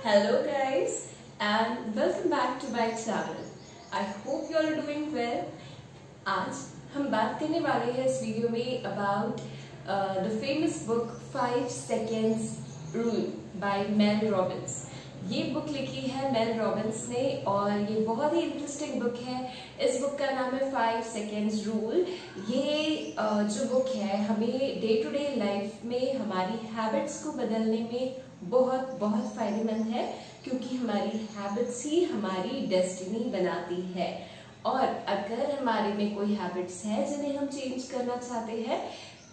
Hello guys and welcome back to my channel. I hope you all are doing well. आज हम बात करने वाले हैं इस वीडियो में about the famous book 5 Seconds Rule by Mel Robbins. ये बुक लिखी है मेल रॉबिन्स ने और ये बहुत ही इंटरेस्टिंग बुक है। इस बुक का नाम है 5 Seconds Rule। ये जो बुक है हमें डे टू डे लाइफ में हमारी हैबिट्स को बदलने में बहुत बहुत फायदेमंद है, क्योंकि हमारी हैबिट्स ही हमारी डेस्टिनी बनाती है। और अगर हमारे में कोई हैबिट्स है जिन्हें हम चेंज करना चाहते हैं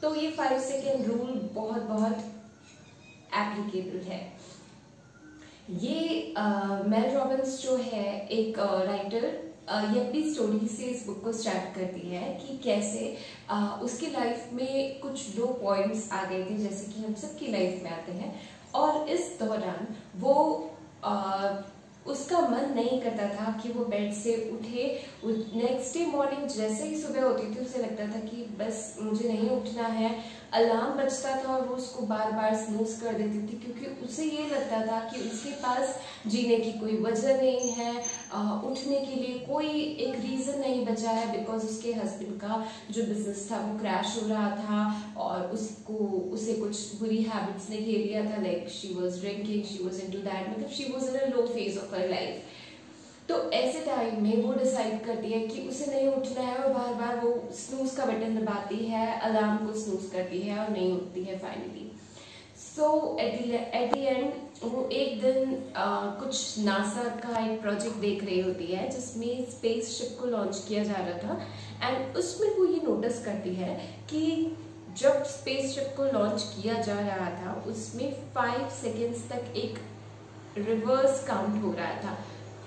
तो ये 5 सेकेंड रूल बहुत बहुत एप्लीकेबल है। ये मेल रॉबिन्स जो है एक राइटर, ये अपनी स्टोरी से इस बुक को स्टार्ट करती है कि कैसे उसकी लाइफ में कुछ लो पॉइंट्स आ गए थे, जैसे कि हम सबकी लाइफ में आते हैं। और इस दौरान वो उसका मन नहीं करता था कि वो बेड से उठे। नेक्स्ट डे मॉर्निंग जैसे ही सुबह होती थी उसे लगता था कि बस मुझे नहीं उठना है। अलार्म बजता था और वो उसको बार बार स्नूज कर देती थी, क्योंकि उसे ये लगता था कि उसके पास जीने की कोई वजह नहीं है, उठने के लिए कोई एक रीजन नहीं बचा है, बिकॉज उसके हस्बैंड का जो बिजनेस था वो क्रैश हो रहा था और उसे कुछ बुरी हैबिट्स ने घेर लिया था। Like she was drinking, she was into that, मतलब she was in a low phase of her life. तो ऐसे टाइम में वो डिसाइड करती है कि उसे नहीं उठना है और बार बार वो स्नूज का बटन दबाती है, अलार्म को स्नूज करती है और नहीं उठती है finally. So at the end वो एक दिन कुछ नासा का एक प्रोजेक्ट देख रही होती है जिसमें स्पेसशिप को लॉन्च किया जा रहा था। एंड उसमें वो ये नोटिस करती है कि जब स्पेसशिप को लॉन्च किया जा रहा था उसमें 5 सेकेंड्स तक एक रिवर्स काउंट हो रहा था,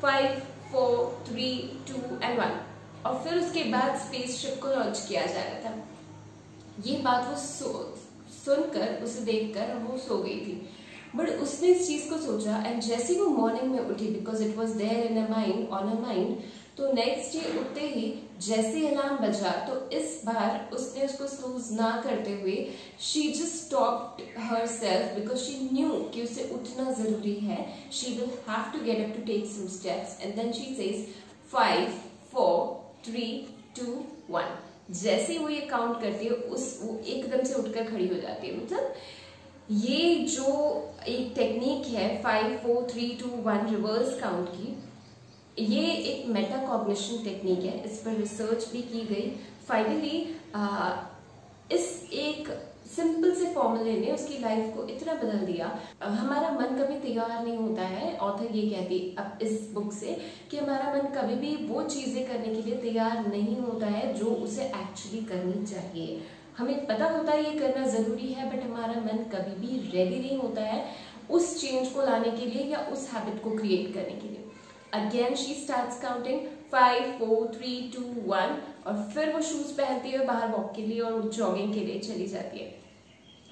5, 4, 3, 2 and 1, और फिर उसके बाद स्पेसशिप को लॉन्च किया जा रहा था। ये बात वो सुनकर, उसे देखकर वो सो गई थी, बट उसने इस चीज को सोचा। एंड जैसे वो मॉर्निंग में उठी, because it was there in a mind, on a mind, तो नेक्स्ट डे उठते ही जैसे अलार्म बजा तो इस बार उसने उसको स्नूज ना करते हुए she just stopped herself, because she knew कि उसे उठना जरूरी है। She will have to get up to take some steps and then she says 5, 4, 3, 2, 1। जैसे वो ये काउंट करती है वो एकदम से उठकर खड़ी हो जाती है। मतलब ये जो एक टेक्निक है 5, 4, 3, 2, 1 रिवर्स काउंट की, ये एक मेटाकॉग्निशन टेक्निक है। इस पर रिसर्च भी की गई। फाइनली इस एक सिंपल से फॉर्मूले ने उसकी लाइफ को इतना बदल दिया। हमारा मन कभी तैयार नहीं होता है, ऑथर ये कहती अब इस बुक से, कि हमारा मन कभी भी वो चीजें करने के लिए तैयार नहीं होता है जो उसे एक्चुअली करनी चाहिए। हमें पता होता है ये करना जरूरी है, बट हमारा मन कभी भी रेडी नहीं होता है उस चेंज को लाने के लिए या उस हैबिट को क्रिएट करने के लिए। Again she starts counting 5, 4, 3, 2, 1 और फिर वो शूज पहनती है बाहर वॉक के लिए और जॉगिंग के लिए चली जाती है।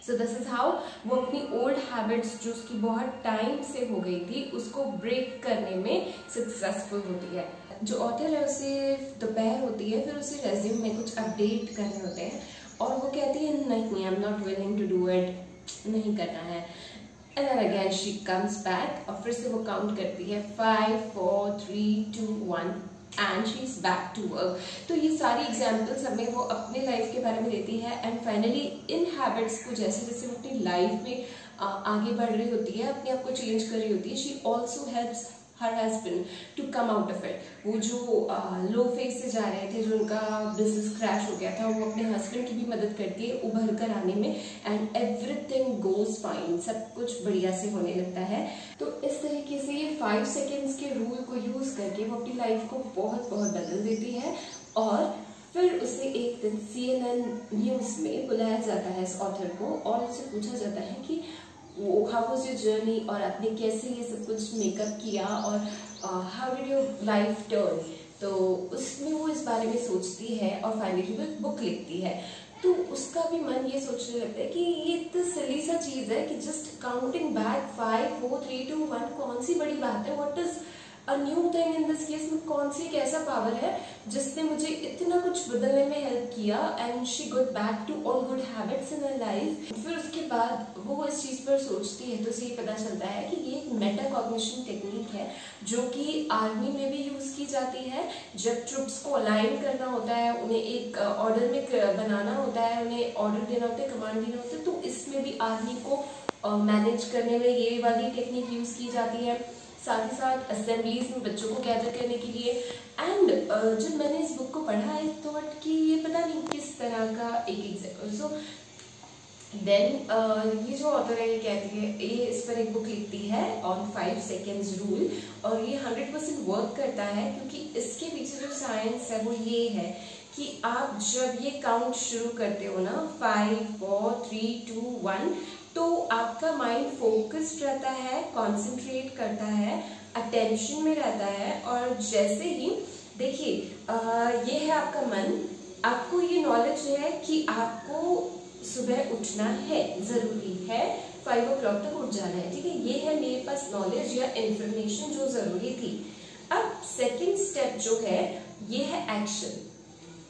So this is how वो अपनी ओल्ड हैबिट्स जो उसकी बहुत टाइम से हो गई थी उसको ब्रेक करने में सक्सेसफुल होती है। जो ऑथर है उसे दोपहर होती है, फिर उसे रेज्यूम में कुछ अपडेट करने होते हैं और वो कहती है नहीं, I am not willing to do it, नहीं करना है। And then again she comes back और फिर से वो काउंट करती है 5, 4, 3, 2, 1 and she's back to work। तो ये सारी एग्जाम्पल्स हमें वो अपने लाइफ के बारे में देती है। एंड फाइनली इन हैबिट्स को जैसे जैसे वो अपनी लाइफ में आगे बढ़ रही होती है, अपने आप को चेंज कर रही होती है, she also helps her husband to come out of it. वो जो लो फेज से जा रहे थे, जो उनका बिजनेस क्रैश हो गया था, वो अपने हस्बैंड की भी मदद करती है उभर कर आने में। एंड एवरीथिंग गोज फाइन, सब कुछ बढ़िया से होने लगता है। तो इस तरीके से ये 5 सेकेंड्स के रूल को यूज करके वो अपनी लाइफ को बहुत बहुत बदल देती है। और फिर उसे एक दिन CNN न्यूज में बुलाया जाता है इस ऑथर को और उससे पूछा जाता है कि हाउ वाज योर जर्नी और आपने कैसे ये सब कुछ मेकअप किया और how did your life turn. तो उसमें वो इस बारे में सोचती है और फाइनली वो एक बुक लिखती है। तो उसका भी मन ये सोचने लगता है कि ये तो सिली सा चीज है कि जस्ट काउंटिंग बैक 5, 4, 3, 2, 1 कौन सी बड़ी बात है, what is a new thing in this case में कौन सी एक ऐसा पावर है जिसने मुझे इतना कुछ बदलने में हेल्प किया and she got back to all good habits in her life. फिर उसके बाद वो इस चीज पर सोचती है तो उसे पता चलता है कि ये एक मेटाकॉग्निशन टेक्निक है जो कि आर्मी में भी यूज की जाती है। जब ट्रुप्स को अलाइन करना होता है, उन्हें एक ऑर्डर में बनाना होता है, उन्हें ऑर्डर देना होता है, कमांड देना होता है, तो इसमें भी आर्मी को मैनेज करने में ये वाली टेक्निक यूज की जाती है। साथ ही साथ असेंबलीज में बच्चों को गैदर करने के लिए। एंड जब मैंने इस बुक को पढ़ा आई थॉट कि ये पता नहीं किस तरह का एक एग्जाम्पल। सो देन ये जो ऑथर है ये कहती है, ये इस पर एक बुक लिखती है ऑन 5 सेकेंड्स रूल, और ये 100% वर्क करता है क्योंकि इसके पीछे जो साइंस है वो ये है कि आप जब ये काउंट शुरू करते हो ना 5 4 3 2 1, तो आपका माइंड फोकस्ड रहता है, कंसंट्रेट करता है, अटेंशन में रहता है। और जैसे ही देखिए ये है आपका मन, आपको ये नॉलेज है कि आपको सुबह उठना है, जरूरी है 5 o'clock तक उठ जाना है, ठीक है, ये है मेरे पास नॉलेज या इंफॉर्मेशन जो जरूरी थी। अब सेकेंड स्टेप जो है ये है एक्शन।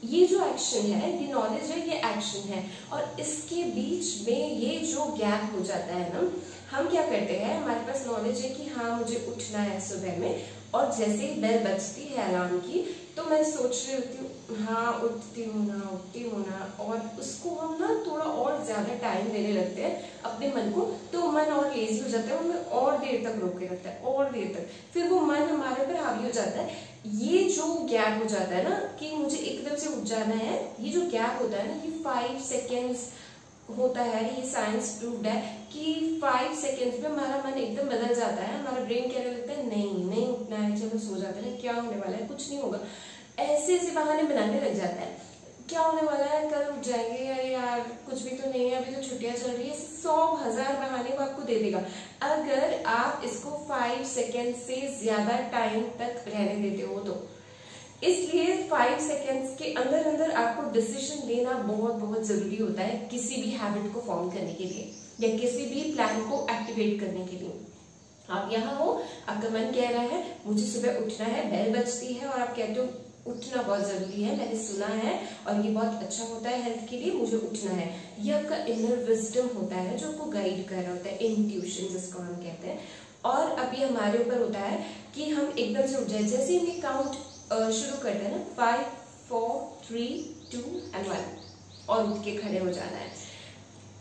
ये जो एक्शन है, ये नॉलेज है, ये एक्शन है, और इसके बीच में ये जो गैप हो जाता है ना, हम क्या करते हैं, हमारे पास नॉलेज है कि हाँ मुझे उठना है सुबह में, और जैसे ही बेल बजती है अलार्म की तो मैं सोच रही होती हूँ हाँ उठती हूँ ना, और उसको हम ना थोड़ा और ज्यादा टाइम देने लगते हैं अपने मन को, तो मन और लेजी हो जाता है, हमें और देर तक रोके रखता है, और देर तक, फिर वो मन हमारे पर हावी हो जाता है। ये जो गैप हो जाता है ना कि मुझे एकदम से उठ जाना है, ये जो गैप होता है ना, ये 5 सेकेंड्स होता है, ये साइंस प्रूव्ड है कि 5 सेकेंड्स में हमारा मन एकदम बदल जाता है, हमारा ब्रेन कहने लगता है नहीं उठना है, चलो सो जाते हैं, क्या होने वाला है, कुछ नहीं होगा, ऐसे बहाने बनाने लग जाता है, क्या होने वाला है, कल उठ जाएंगे, अरे यार कुछ भी तो नहीं है, अभी तो छुट्टियां चल रही है, 100,000 बहाने वो आपको दे देगा अगर आप इसको 5 सेकेंड से ज्यादा टाइम तक रहने देते हो तो। इसलिए 5 सेकेंड्स के अंदर अंदर आपको डिसीजन लेना बहुत बहुत जरूरी होता है किसी भी हैबिट को फॉर्म करने के लिए या किसी भी प्लान को एक्टिवेट करने के लिए। आप यहाँ हो, आपका मन कह रहा है मुझे सुबह उठना है, बेल बजती है और आप कहते हो उठना बहुत जरूरी है, मैंने सुना है और ये बहुत अच्छा होता है हेल्थ के लिए, मुझे उठना है। ये आपका इनर विजडम होता है जो आपको गाइड कर रहा होता है, इंट्यूशन जिसको हम कहते हैं। और अब ये हमारे ऊपर होता है कि हम एकदम से उठ जाए, जैसे हम काउंट शुरू करते हैं ना 5 4 3 2 and 1 और उठ के खड़े हो जाना है।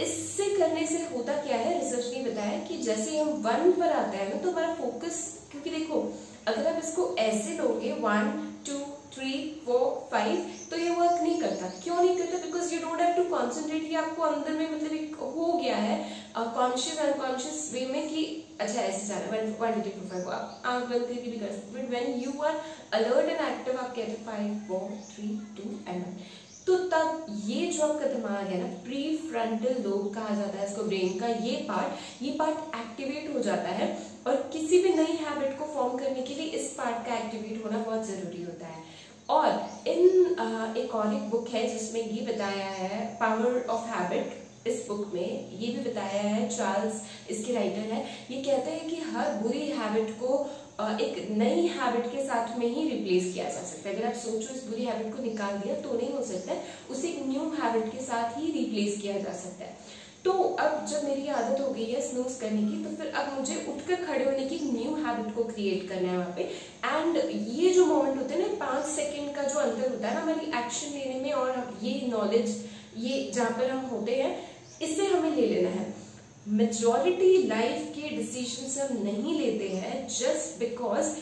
इससे करने से होता क्या है, रिसर्च ने बताया कि जैसे हम 1 पर आते हैं ना तो हमारा फोकस, क्योंकि देखो अगर आप इसको ऐसे लोगे 1 2 3 4 5 तो ये वर्क नहीं करता। क्यों नहीं करता? Because you don't have to concentrate. ये आपको अंदर में मतलब एक हो गया है कॉन्शियस अनकॉन्शियस वे में कि अच्छा ऐसे जाना है 1 2 3 4 5 आप आंख बंद करके भी कर सकते, but when you are alert and active आप कहते 5 4 3 2 and 1, तो तब ये जो आपका दिमाग है ना, प्री फ्रंटल लोब कहा जाता है इसको, ब्रेन का ये पार्ट एक्टिवेट हो जाता है। और किसी भी नई हैबिट को फॉर्म करने के लिए इस पार्ट का एक्टिवेट होना बहुत जरूरी होता है। और एक और एक बुक है जिसमें ये बताया है, पावर ऑफ हैबिट, इस बुक में ये भी बताया है, चार्ल्स इसके राइटर है, ये कहते हैं कि हर बुरी हैबिट को एक नई हैबिट के साथ में ही रिप्लेस किया जा सकता है। अगर आप सोचो इस बुरी हैबिट को निकाल दिया तो नहीं हो सकता है, उसे एक न्यू हैबिट के साथ ही रिप्लेस किया जा सकता है। तो अब जब मेरी आदत हो गई है स्नूज करने की, तो फिर अब मुझे उठकर खड़े होने की न्यू हैबिट को क्रिएट करना है वहाँ पे। एंड ये जो मोमेंट होते हैं ना, 5 सेकेंड का जो अंतर होता है ना हमारी एक्शन लेने में और ये नॉलेज, ये जहाँ पर हम होते हैं, इसे हमें ले लेना है। मेजॉरिटी लाइफ के डिसीजंस हम नहीं लेते हैं जस्ट बिकॉज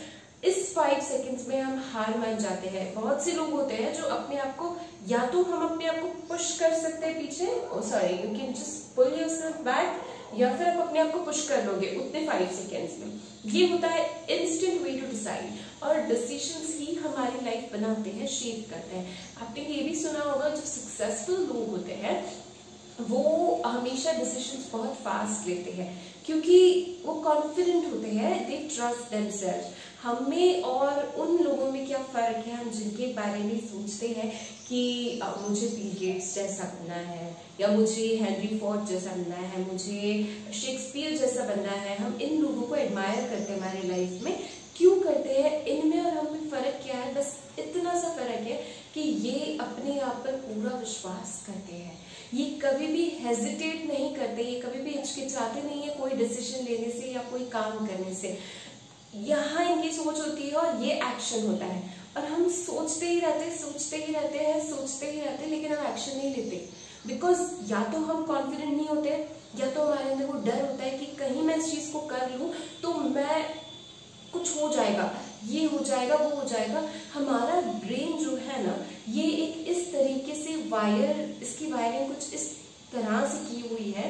इस 5 सेकेंड्स में हम हार मान जाते हैं। बहुत से लोग होते हैं जो अपने आप को, या तो हम अपने आप को पुश कर सकते हैं पीछे, you can just pull yourself back, या फिर आप अपने आप को पुश कर लोगे उतने 5 सेकेंड्स में। ये होता है इंस्टेंट वे टू डिसाइड, और डिसीजंस ही हमारी लाइफ बनाते हैं, शेप करते हैं। आपने ये भी सुना होगा जो सक्सेसफुल लोग होते हैं वो हमेशा डिसीजंस बहुत फास्ट लेते हैं क्योंकि वो कॉन्फिडेंट होते हैं, दे ट्रस्ट देमसेल्फ। हमें और उन लोगों में क्या फर्क है, हम जिनके बारे में सोचते हैं कि मुझे बिल गेट्स जैसा बनना है, या मुझे हेनरी फोर्ड जैसा बनना है, मुझे शेक्सपियर जैसा बनना है, हम इन लोगों को एडमायर करते हैं हमारी लाइफ में, क्यों करते हैं, इनमें और हम में फर्क क्या है, बस इतना सा फर्क है कि ये अपने आप पर पूरा विश्वास करते हैं, ये कभी भी हेजिटेट नहीं करते, ये कभी भी हिचकिचाते नहीं है कोई डिसीजन लेने से या कोई काम करने से। यहाँ इनकी सोच होती है और ये एक्शन होता है, और हम सोचते ही रहते हैं, लेकिन हम एक्शन नहीं लेते। बिकॉज या तो हम कॉन्फिडेंट नहीं होते, या तो हमारे अंदर वो डर होता है कि कहीं मैं इस चीज को कर लूं तो मैं कुछ हो जाएगा, ये हो जाएगा, वो हो जाएगा। हमारा ब्रेन जो है ना, ये एक इस तरीके से इसकी वायरिंग कुछ इस तरह से की हुई है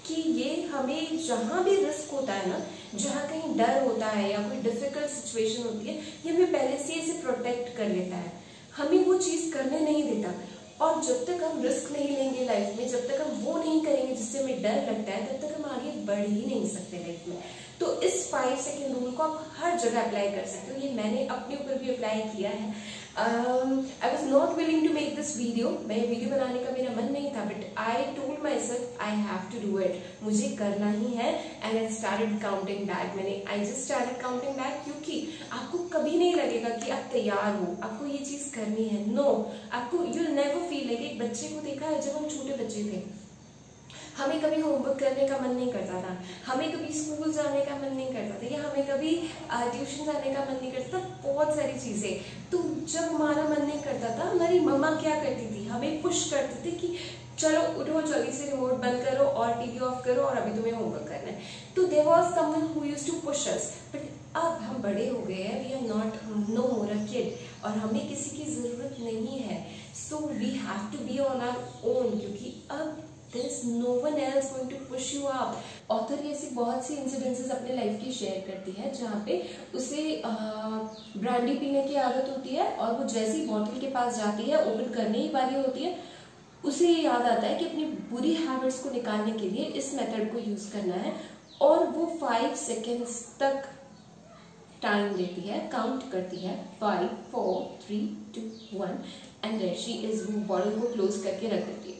कि ये हमें जहां भी रिस्क होता है ना, जहां कहीं डर होता है या कोई डिफिकल्ट सिचुएशन होती है, ये हमें पहले से इसे प्रोटेक्ट कर लेता है, हमें वो चीज करने नहीं देता। और जब तक हम रिस्क नहीं लेंगे लाइफ में, जब तक हम वो नहीं करेंगे जिससे हमें डर लगता है, तब तक हम आगे बढ़ ही नहीं सकते लाइफ में। तो इस 5 सेकेंड रूल को आप हर जगह अप्लाई कर सकते हो। ये मैंने अपने ऊपर भी अप्लाई किया है। I was not willing to make this video, मैं वीडियो बनाने का मेरा मन नहीं था, but I told myself I have to do it, मुझे करना ही है। And I started counting back, I just started counting back, क्योंकि आपको कभी नहीं लगेगा कि आप तैयार हो, आपको ये चीज करनी है। नो, आपको यू नेवर फील लाइक। एक बच्चे को देखा है, जब हम छोटे बच्चे थे, हमें कभी होमवर्क करने का मन नहीं करता था, हमें कभी स्कूल जाने का मन नहीं करता था, या हमें कभी ट्यूशन जाने का मन नहीं करता था, बहुत सारी चीजें। तो जब हमारा मन नहीं करता था, हमारी मम्मा क्या करती थी, हमें पुश करती थी कि चलो उठो, जल्दी से रिमोट बंद करो और टीवी ऑफ करो और अभी तुम्हें होमवर्क करना है। तो there was someone who used to push us. बट अब हम बड़े हो गए हैं, we are not no more a kid, और हमें किसी की जरूरत नहीं है। So we have to be on our own, क्योंकि अब there is no one else going to push you up. Author ये ऐसी बहुत सी इंसिडेंसेस अपने लाइफ की शेयर करती है, जहाँ पे उसे ब्रांडी पीने की आदत होती है, और वो जैसी बॉटल के पास जाती है, ओपन करने ही वाली होती है, उसे ये याद आता है कि अपनी बुरी हैबिट्स को निकालने के लिए इस मेथड को यूज करना है, और वो 5 सेकेंड्स तक टाइम देती है, काउंट करती है, 5 4 3 2 1, एंड देयर शी इज, वो बॉटल को क्लोज करके रख देती है।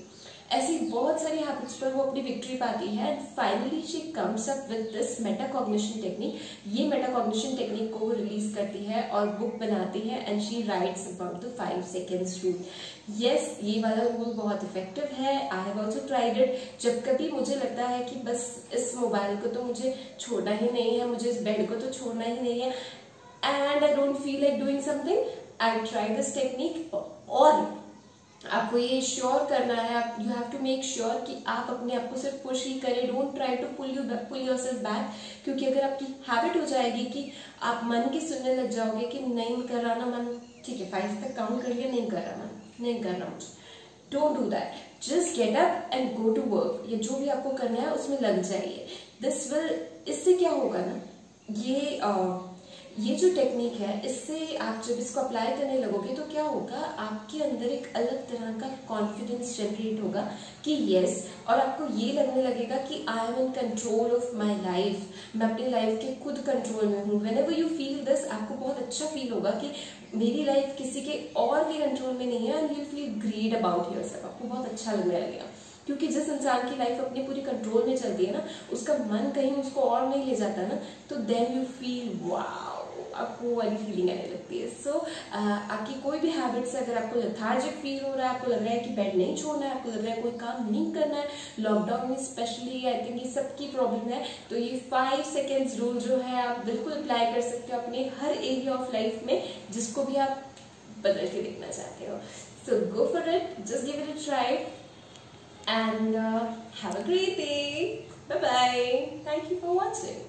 ऐसी बहुत सारी हैबिट्स पर वो अपनी विक्ट्री पाती है। Finally she comes up with this metacognition technique. ये मेटाकॉग्निशन टेक्निक को वो रिलीज करती है और बुक बनाती है, and she writes about the 5 seconds rule. Yes, ये वाला रूल बहुत इफेक्टिव है। I have also tried it. जब कभी मुझे लगता है कि बस इस मोबाइल को तो मुझे छोड़ना ही नहीं है, मुझे इस बेड को तो छोड़ना ही नहीं है, and I don't feel like doing something, I try this technique. और आपको ये श्योर करना है, you have to make sure कि आप अपने आप को सिर्फ पुश ही करें, don't try to pull yourself back. क्योंकि अगर आपकी हैबिट हो जाएगी कि आप मन की सुनने लग जाओगे कि नहीं कर रहा ना मन, ठीक है 5 तक काउंट कर लिया, नहीं कर रहा मन, नहीं कर रहा मुझे, don't do that, just get up and go to work. ये जो भी आपको करना है उसमें लग जाइए। दिस विल, इससे क्या होगा ना, ये जो टेक्निक है, इससे आप जब इसको अप्लाई करने लगोगे तो क्या होगा, आपके अंदर एक अलग तरह का कॉन्फिडेंस जनरेट होगा कि यस, और आपको ये लगने लगेगा कि I am in control of my life, मैं अपनी लाइफ के खुद कंट्रोल में हूँ। व्हेनेवर यू फील दिस, आपको बहुत अच्छा फील होगा कि मेरी लाइफ किसी के और के कंट्रोल में नहीं है, and you feel great about yourself. आपको बहुत अच्छा लगने लगेगा, क्योंकि जिस इंसान की लाइफ अपनी पूरी कंट्रोल में चलती है ना, उसका मन कहीं उसको और नहीं ले जाता ना, तो देन यू फील वाओ, आपको वाली फीलिंग आने लगती है। सो आपकी कोई भी हैबिट्स, अगर आपको लेथार्जिक फील हो रहा है, आपको लग रहा है कि बेड नहीं छोड़ना है, आपको लग रहा है कोई काम नहीं करना है, लॉकडाउन में स्पेशली आई थिंक ये सबकी प्रॉब्लम है, तो ये 5 सेकेंड्स रूल जो है आप बिल्कुल अप्लाई कर सकते हो अपने हर एरिया ऑफ लाइफ में, जिसको भी आप बदल के देखना चाहते हो। So go for it, just give it a try, and have a great day. Bye bye. Thank you for watching.